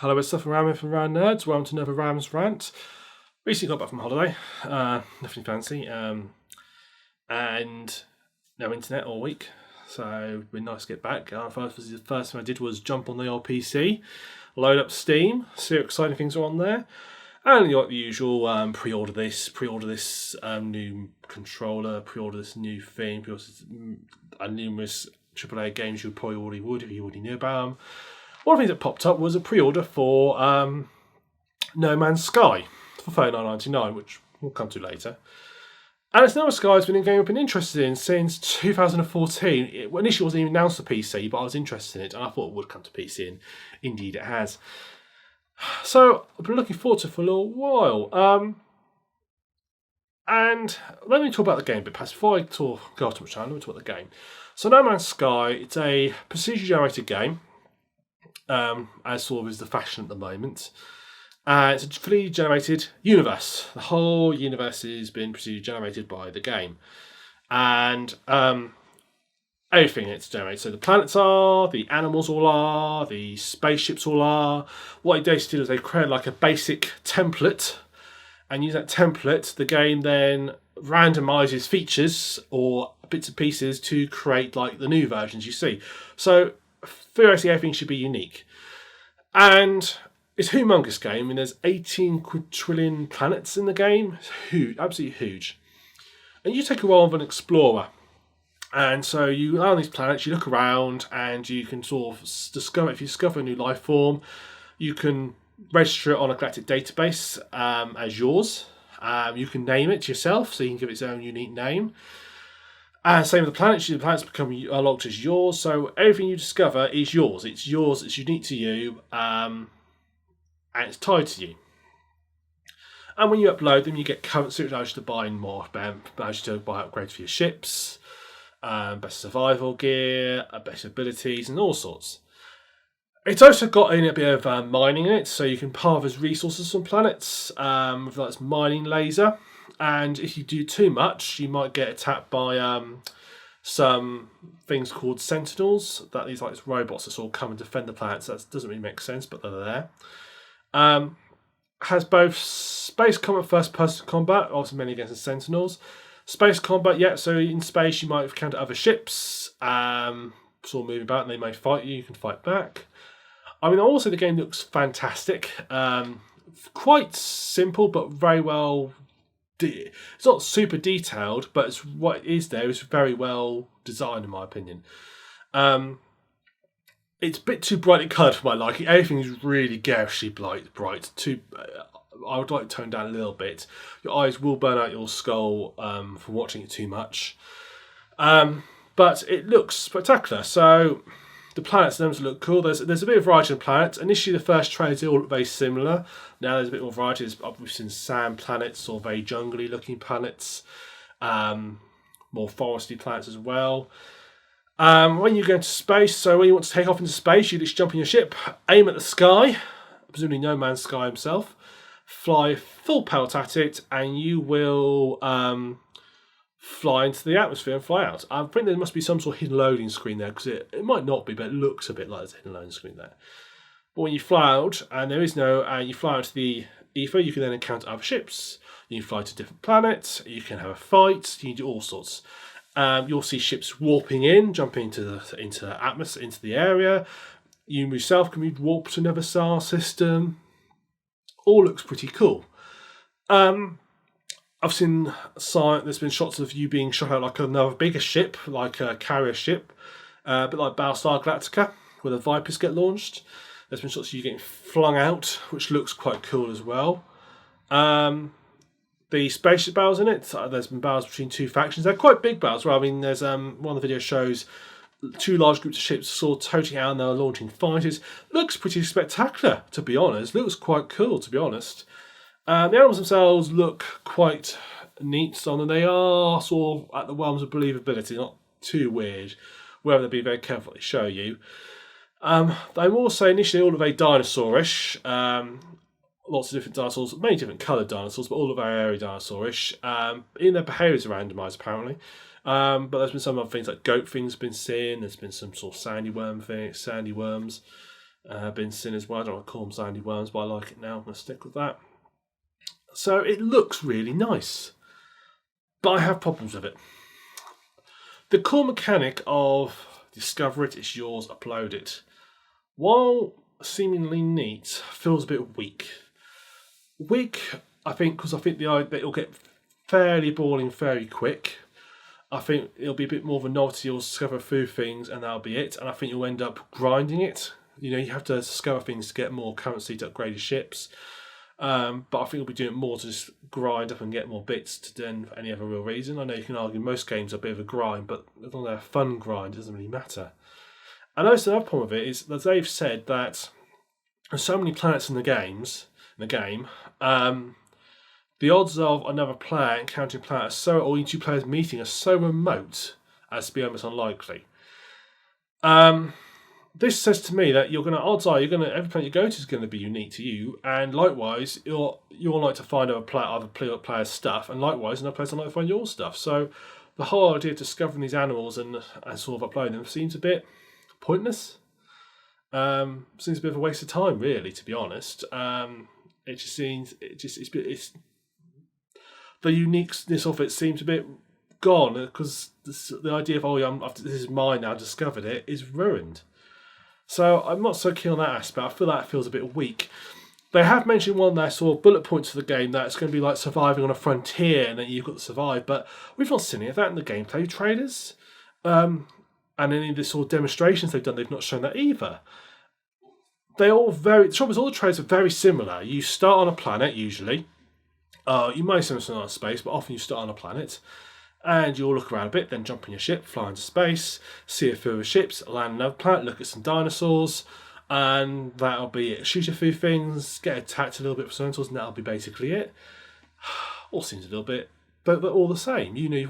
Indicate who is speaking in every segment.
Speaker 1: Hello, it's Stuff Ram from Ram Nerds. Welcome to another Rams Rant. Recently got back from holiday, nothing fancy, and no internet all week, so it's been nice to get back. The first thing I did was jump on the old PC, load up Steam, see what exciting things are on there, and the usual pre-order this new controller, pre-order this new thing, pre-order numerous AAA games you probably already would if you already knew about them. One of the things that popped up was a pre-order for No Man's Sky for $39.99, which we'll come to later. And it's No Man's Sky has been a game I've been interested in since 2014. It initially wasn't even announced for PC, but I was interested in it, and I thought it would come to PC, and indeed it has. So I've been looking forward to it for a little while. And let me talk about the game a bit. Before I go off too much time, let me talk about the game. So No Man's Sky, it's a procedurally generated game. As sort of is the fashion at the moment. It's a fully generated universe. The whole universe has been procedurally generated by the game. And everything it's generated. So the planets are, the animals all are, the spaceships all are. What they basically do is they create like a basic template, and use that template, the game then randomizes features or bits and pieces to create like the new versions you see. So theoretically, everything should be unique. And it's a humongous game. I mean, there's 18 quadrillion planets in the game. It's huge, absolutely huge. And you take a role of an explorer. And so you are on these planets, you look around, and you can sort of discover, if you discover a new life form, you can register it on a galactic database as yours. You can name it yourself, so you can give it its own unique name. And same with the planets become locked as yours, so everything you discover is yours. It's yours, it's unique to you, and it's tied to you. And when you upload them, you get currency, which allows you to buy more, allows you to buy upgrades for your ships, better survival gear, better abilities, and all sorts. It's also got in a bit of mining in it, so you can harvest resources from planets, with like mining laser. And if you do too much, you might get attacked by some things called sentinels. That these like robots that sort of come and defend the planets. That doesn't really make sense, but they're there. Has both space combat, first-person combat, obviously mainly against the sentinels. Space combat, yeah. So in space, you might encounter other ships, sort of moving about, and they may fight you. You can fight back. I mean, also the game looks fantastic. Quite simple, but very well. It's not super detailed, but it's what is there is very well designed, in my opinion. It's a bit too brightly coloured for my liking. Everything is really garishly bright. I would like to tone down a little bit. Your eyes will burn out your skull from watching it too much. But it looks spectacular. So the planets themselves look cool. There's a bit of variety in planets. Initially, the first trailers all look very similar. Now there's a bit more variety. We've seen sand planets or very jungly looking planets, more foresty planets as well. When you go into space, so when you want to take off into space, you just jump in your ship, aim at the sky, presumably No Man's Sky himself, fly full pelt at it, and you will fly into the atmosphere and fly out. I think there must be some sort of hidden loading screen there, because it might not be, but it looks a bit like there's a hidden loading screen there. But when you fly out, and there is no, you fly out to the ether, you can then encounter other ships. You can fly to different planets. You can have a fight. You can do all sorts. You'll see ships warping in, jumping into the atmosphere, into the area. You yourself can be warped to another star system. All looks pretty cool. I've seen there's been shots of you being shot out like another bigger ship, like a carrier ship, a bit like Battlestar Galactica, where the Vipers get launched. There's been shots of you getting flung out, which looks quite cool as well. The spaceship battles in it, there's been battles between two factions. They're quite big battles. Well, I mean, there's one of the video shows two large groups of ships sort of toting out and they're launching fighters. Looks pretty spectacular, to be honest. Looks quite cool, to be honest. The animals themselves look quite neat, and they are sort of at the realms of believability, not too weird. Whether they'll be very careful what they show you. They will say initially all of a dinosaurish. Lots of different dinosaurs, many different coloured dinosaurs, but all of our area dinosaurish. Even their behaviours are randomised apparently. But there's been some other things like goat things been seen. There's been some sort of sandy worms. been seen as well. I don't want to call them sandy worms, but I like it now. I'm going to stick with that. So it looks really nice, but I have problems with it. The core mechanic of discover it, it's yours, upload it, while seemingly neat, feels a bit weak. Weak, I think, because I think it'll get fairly boring very quick. I think it'll be a bit more of a novelty. You'll discover a few things and that'll be it. And I think you'll end up grinding it. You have to discover things to get more currency to upgrade your ships. But I think you'll be doing it more to just grind up and get more bits than for any other real reason. I know you can argue most games are a bit of a grind, but as long as they're a fun grind, it doesn't really matter. And also another problem with it is that they've said that there's so many planets in the game, the odds of another player encountering a planet or two players meeting are so remote as to be almost unlikely. This says to me that odds are every planet you go to is going to be unique to you, and likewise you'll like to find other players' stuff, and likewise another players will like to find your stuff. So the whole idea of discovering these animals and sort of uploading them seems a bit pointless. Seems a bit of a waste of time, really, to be honest. It's the uniqueness of it seems a bit gone, because the idea of this is mine now, discovered it, is ruined. So I'm not so keen on that aspect. I feel that feels a bit weak. They have mentioned one there, sort of bullet points for the game, that it's going to be like surviving on a frontier and that you've got to survive, but we've not seen any of that in the gameplay trailers. And any of the sort of demonstrations they've done, they've not shown that either. The trouble is, all the trailers are very similar. You start on a planet, usually. You might see something on space, but often you start on a planet. And you'll look around a bit, then jump in your ship, fly into space, see a few of the ships, land on another planet, look at some dinosaurs, and that'll be it. Shoot a few things, get attacked a little bit for dinosaurs, and that'll be basically it. All seems a little bit, but they're all the same. If you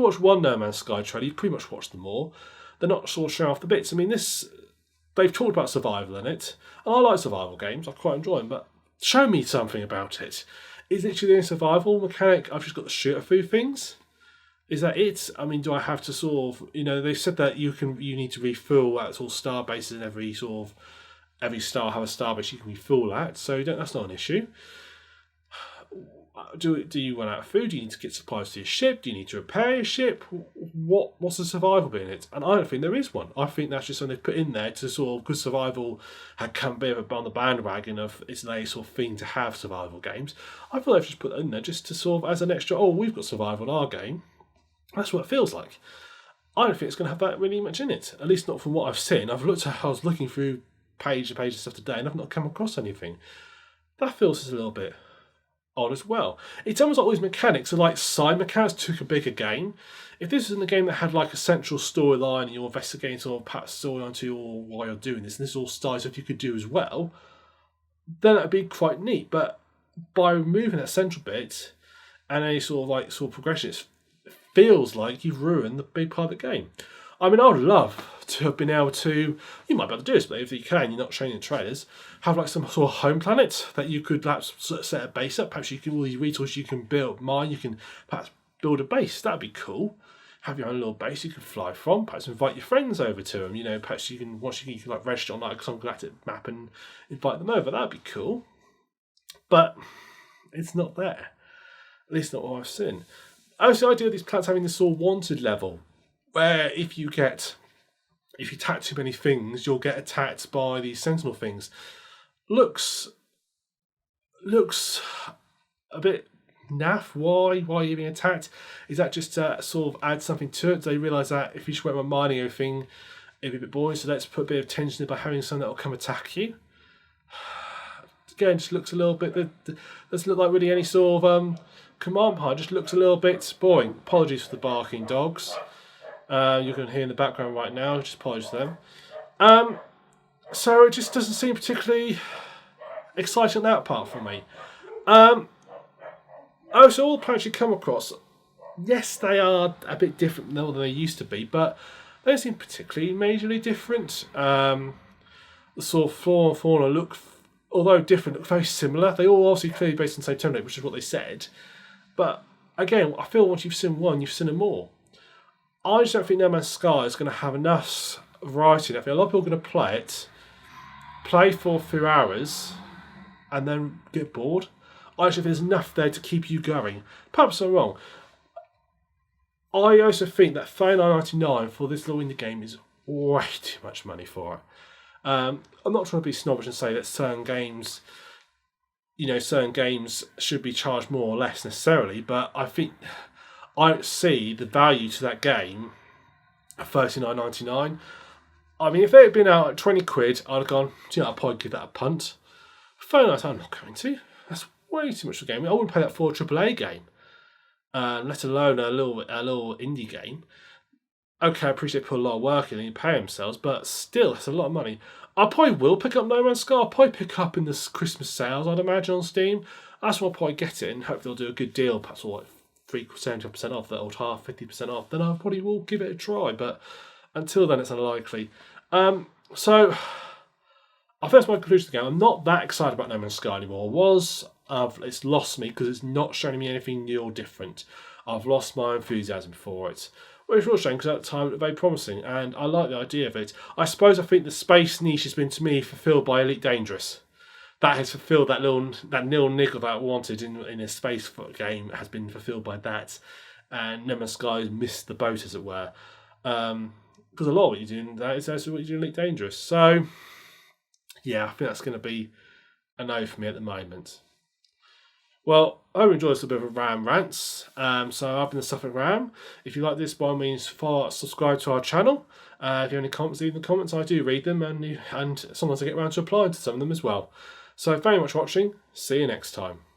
Speaker 1: watch one No Man's Sky trailer, you've pretty much watched them all. They're not sort of showing off the bits. I mean, they've talked about survival in it, and I like survival games. I quite enjoy them, but show me something about it. Is it literally a survival mechanic? I've just got to shoot a few things. Is that it? I mean, do I have to sort of, they've said that you need to refill at sort of star bases, and every star have a star base you can refill at, so that's not an issue. Do you run out of food? Do you need to get supplies to your ship? Do you need to repair your ship? What's the survival bit in it? And I don't think there is one. I think that's just something they've put in there to sort of, because survival had come a bit on the bandwagon of it's a sort of thing to have survival games. I feel they've just put that in there just to sort of as an extra, we've got survival in our game. That's what it feels like. I don't think it's going to have that really much in it. At least not from what I've seen. I was looking through page to page of stuff today, and I've not come across anything. That feels just a little bit odd as well. It's almost like all these mechanics are like side mechanics took a bigger game. If this was in a game that had like a central storyline and you're investigating sort of perhaps storyline to while you're doing this, and this is all style stuff you could do as well, then that'd be quite neat. But by removing that central bit and any sort of progression, it feels like you've ruined the big part of the game. I mean, I would love to have been able to, you might be able to do this, but if you can, you're not showing in trailers, have like some sort of home planet that you could perhaps set a base up. Perhaps you can, all these resources you can you can perhaps build a base. That'd be cool. Have your own little base you can fly from. Perhaps invite your friends over to them. Perhaps you can, you can like register on like some galactic map and invite them over. That'd be cool. But it's not there. At least not what I've seen. Also, the idea of these planets having this sort of wanted level, where if you attack too many things, you'll get attacked by these sentinel things. Looks a bit naff. Why are you being attacked? Is that just to sort of add something to it? Do they realise that if you just went around mining everything, it'd be a bit boring, so let's put a bit of tension in by having something that will come attack you? Again, just looks a little bit, doesn't look like really any sort of command part, just looks a little bit boring. Apologies for the barking dogs. You can hear in the background right now, just apologies to them. So it just doesn't seem particularly exciting on that part for me. So all the planets you come across, yes, they are a bit different than they used to be, but they don't seem particularly majorly different. The sort of flora and fauna look, although different, look very similar. They all obviously clearly based on the same template, which is what they said. But again, I feel once you've seen one, you've seen them all. I just don't think No Man's Sky is going to have enough variety. I think a lot of people are going to play it play for a few hours and then get bored. I actually think there's enough there to keep you going. Perhaps I'm wrong. I also think that $39.99 for this little indie game is way too much money for it. I'm not trying to be snobbish and say that certain games should be charged more or less necessarily, but I think I don't see the value to that game at $39.99. I mean, if it had been out at 20 quid, I'd have gone, I'd probably give that a punt. $39, I'm not going to. That's way too much for a game. I wouldn't pay that for a AAA game, let alone a little indie game. Okay, I appreciate they put a lot of work in and pay themselves, but still, it's a lot of money. I probably will pick up No Man's Sky. I'll probably pick up in the Christmas sales, I'd imagine, on Steam. That's why I'll probably get it and hope they'll do a good deal, perhaps like 70% off, that old half, 50% off. Then I probably will give it a try, but until then, it's unlikely. So, I think that's my conclusion to the game. I'm not that excited about No Man's Sky anymore. It's lost me because it's not showing me anything new or different. I've lost my enthusiasm for it. Which was a shame because at the time it was very promising and I like the idea of it. I think the space niche has been, to me, fulfilled by Elite Dangerous. That has fulfilled that nil niggle that I wanted in a space game, has been fulfilled by that. And No Man's Sky has missed the boat, as it were. Because a lot of what you're doing that is also what you do in Elite Dangerous. So, yeah, I think that's going to be a no for me at the moment. Well, I hope you enjoyed this little bit of Ram Rants. So I've been the Suffolk Ram. If you like this, by all means, subscribe to our channel. If you have any comments, leave in the comments. I do read them, and sometimes I get around to replying to some of them as well. So thank you very much for watching. See you next time.